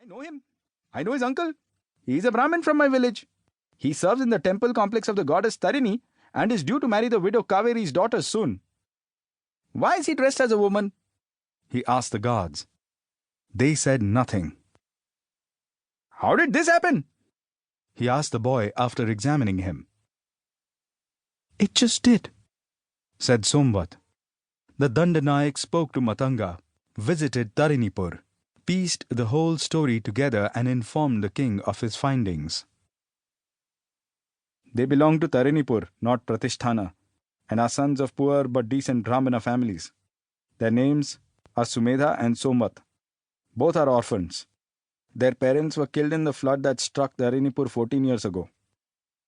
know him. I know his uncle. He is a Brahmin from my village. He serves in the temple complex of the goddess Tarini and is due to marry the widow Kaveri's daughter soon. Why is he dressed as a woman? He asked the gods. They said nothing. How did this happen? He asked the boy after examining him. It just did, said Somvat. The Pattanaik spoke to Matanga, visited Tarinipur, pieced the whole story together and informed the king of his findings. They belong to Tarinipur, not Pratisthana, and are sons of poor but decent Brahmana families. Their names are Sumedha and Somvat. Both are orphans. Their parents were killed in the flood that struck Tarinipur 14 years ago.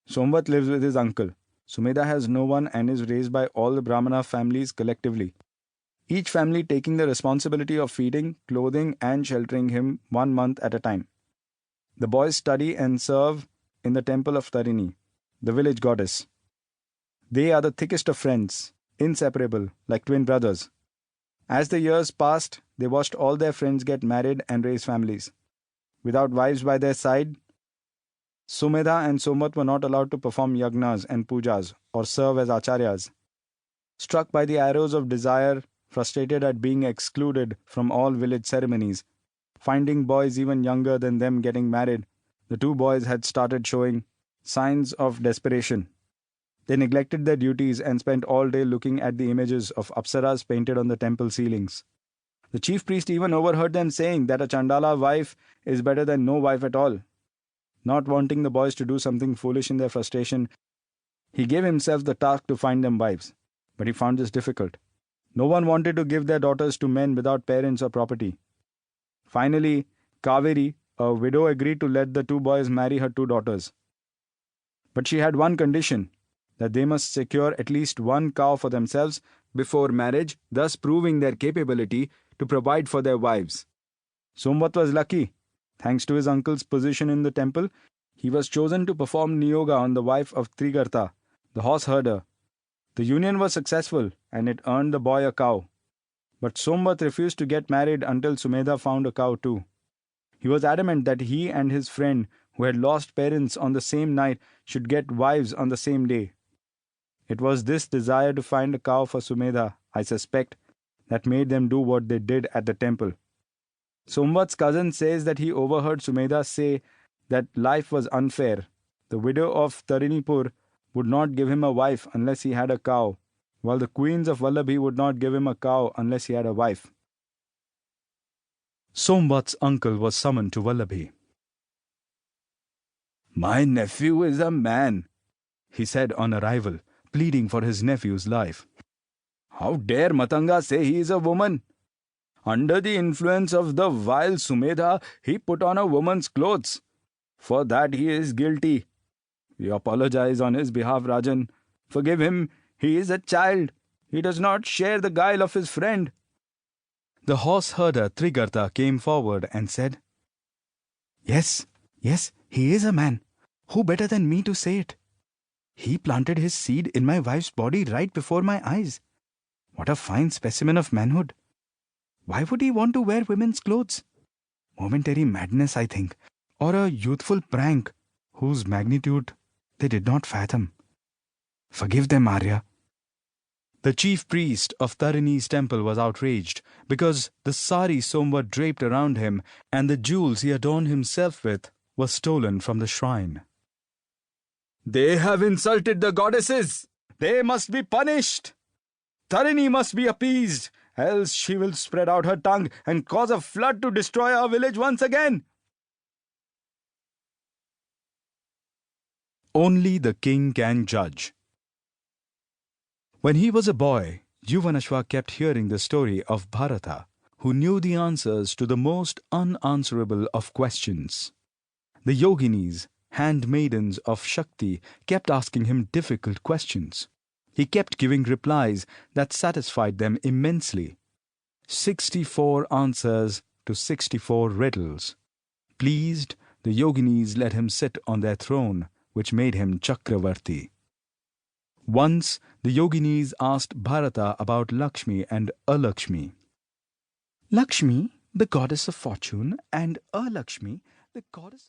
Somvat lives with his uncle. Sumedha has no one and is raised by all the Brahmana families collectively, each family taking the responsibility of feeding, clothing, and sheltering him 1 month at a time. The boys study and serve in the temple of Tarini, the village goddess. They are the thickest of friends, inseparable, like twin brothers. As the years passed, they watched all their friends get married and raise families. Without wives by their side, Sumedha and Somvat were not allowed to perform yagnas and pujas or serve as acharyas. Struck by the arrows of desire, frustrated at being excluded from all village ceremonies, finding boys even younger than them getting married, the two boys had started showing signs of desperation. They neglected their duties and spent all day looking at the images of apsaras painted on the temple ceilings. The chief priest even overheard them saying that a Chandala wife is better than no wife at all. Not wanting the boys to do something foolish in their frustration, he gave himself the task to find them wives. But he found this difficult. No one wanted to give their daughters to men without parents or property. Finally, Kaveri, a widow, agreed to let the two boys marry her two daughters. But she had one condition, that they must secure at least one cow for themselves before marriage, thus proving their capability to provide for their wives. Somvat was lucky. Thanks to his uncle's position in the temple, he was chosen to perform niyoga on the wife of Trigartha, the horse herder. The union was successful and it earned the boy a cow. But Somvat refused to get married until Sumedha found a cow too. He was adamant that he and his friend, who had lost parents on the same night, should get wives on the same day. It was this desire to find a cow for Sumedha, I suspect, that made them do what they did at the temple. Somvat's cousin says that he overheard Sumedha say that life was unfair. The widow of Tarinipur would not give him a wife unless he had a cow, while the queens of Vallabhi would not give him a cow unless he had a wife. Somvat's uncle was summoned to Vallabhi. My nephew is a man, he said on arrival, pleading for his nephew's life. How dare Matanga say he is a woman? Under the influence of the vile Sumedha, he put on a woman's clothes. For that he is guilty. We apologize on his behalf, Rajan. Forgive him. He is a child. He does not share the guile of his friend. The horse herder Trigartha came forward and said, Yes, he is a man. Who better than me to say it? He planted his seed in my wife's body right before my eyes. What a fine specimen of manhood. Why would he want to wear women's clothes? Momentary madness, I think, or a youthful prank whose magnitude they did not fathom. Forgive them, Arya. The chief priest of Tarini's temple was outraged because the sari Somvat draped around him and the jewels he adorned himself with were stolen from the shrine. They have insulted the goddesses. They must be punished. Tarini must be appeased, else she will spread out her tongue and cause a flood to destroy our village once again. Only the king can judge. When he was a boy, Yuvanashva kept hearing the story of Bharata, who knew the answers to the most unanswerable of questions. The yoginis, handmaidens of Shakti, kept asking him difficult questions. He kept giving replies that satisfied them immensely. 64 answers to 64 riddles. Pleased, the yoginis let him sit on their throne, which made him Chakravarti. Once, the yoginis asked Bharata about Lakshmi and Alakshmi. Lakshmi, the goddess of fortune, and Lakshmi, the goddess of